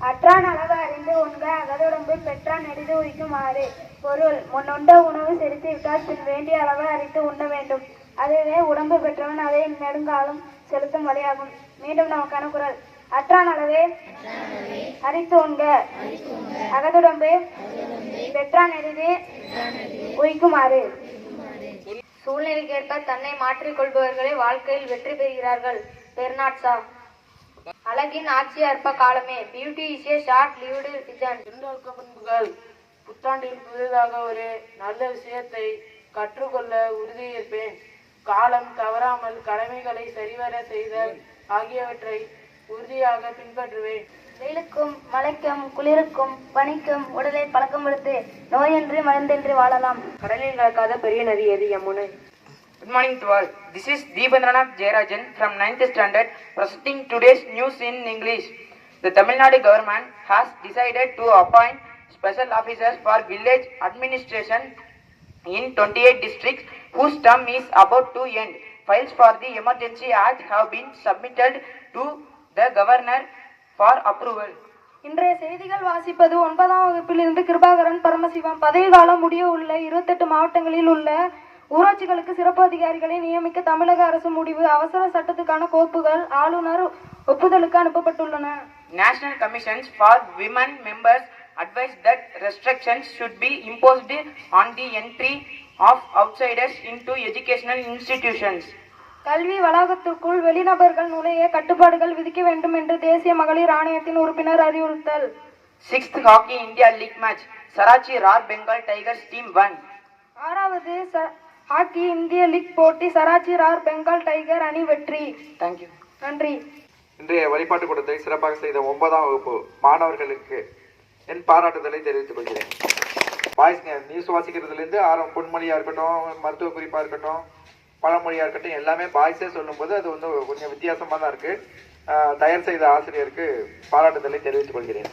அற்றான் அளவு அறிந்து உண்க அகதுடம்பு பெற்றான் நெடிது உய்க்குமாறு. பொருள்: முன்னுண்ட உணவு செரித்து விட்டால் பின் வேண்டிய அளவு அறிந்து உண்ண வேண்டும். அதுவே உடம்பு பெற்றவன் அதை நெடுங்காலம் செலுத்தும் வழியாகும். மீண்டும் நமக்கான குரல்: அற்றான் அளவே அறித்து உண்க அகதுடம்பு பெற்றான் நெடிது உய்க்குமாறு. சூழ்நிலைக்கேற்ப தன்னை மாற்றிக் கொள்பவர்களே வாழ்க்கையில் வெற்றி பெறுகிறார்கள். Bernard Shaw. அழகின் ஆட்சி அற்ப காலமே. Beauty is a short lived vision. இரண்டாழ்க்க பண்புகள். புத்தாண்டில் புதிதாக ஒரு நல்ல விஷயத்தை கற்றுக்கொள்ள உறுதியேற்பேன். காலம் தவறாமல் கடமைகளை சரிவர செய்தல் ஆகியவற்றை உறுதியாக பின்பற்றுவேன். வெயிலுக்கும் மழைக்கும் குளிருக்கும் பனிக்கும் உடலை பழக்கப்படுத்து நோயின்றி மருந்தின்றி வாழலாம். கடலில் நடக்காத பெரிய நதி எது? Yamuna. Good morning to all. This is Deepandranath Jayarajan from 9th standard presenting today's news in English. The Tamil Nadu government has decided to appoint special officers for village administration in 28 districts whose term is about to end. Files for the Emergency Act have been submitted to the governor for approval. இன்றைய செய்திகள் வாசிப்பது 9ஆம் வகுப்பிலிருந்து கிருபாகரன் பரமசிவம். பதவி காலம் முடிய உள்ள 28 மாவட்டங்களில் உள்ள ஊராட்சிகளுக்கு சிறப்பு அதிகாரிகளை நியமிக்க தமிழக அரசு முடிவு. அவசர சட்டத்துக்கான கோப்புகள் ஆளுநர் ஒப்புதலுக்கு அனுப்பப்பட்டுள்ளன. National Commissions for Women members advise that restrictions should be imposed on the entry of outsiders into educational institutions. கல்வி வளாகத்திற்குள் வெளிநபர்கள் நுழைய கட்டுப்பாடுகள் விதிக்க வேண்டும் என்று தேசிய மகளிர் ஆணையத்தின் உறுப்பினர் அறிவுறுத்தல். 6th Hockey India League match. Sarachi Roar Bengal Tigers team won. 6வது ஹாக்கி இந்திய லீக் போட்டி சராச்சி ரார் பெங்கால் டைகர் அணி வெற்றி. Thank you. நன்றி. இன்றைய வழிபாட்டு கூட்டத்தை சிறப்பாக செய்த 9ஆம் வகுப்பு மாணவர்களுக்கு என் பாராட்டுதலை தெரிவித்துக் கொள்கிறேன். பாய்ஸ் நியூஸ் வாசிக்கிறதுலேருந்து பொன்மொழியாக இருக்கட்டும், மருத்துவ குறிப்பாக இருக்கட்டும், பழமொழியாக இருக்கட்டும், எல்லாமே பாய்ஸே சொல்லும்போது அது கொஞ்சம் வித்தியாசமாக தான் இருக்குது. தயார் செய்த ஆசிரியருக்கு பாராட்டுதலை தெரிவித்துக் கொள்கிறேன்.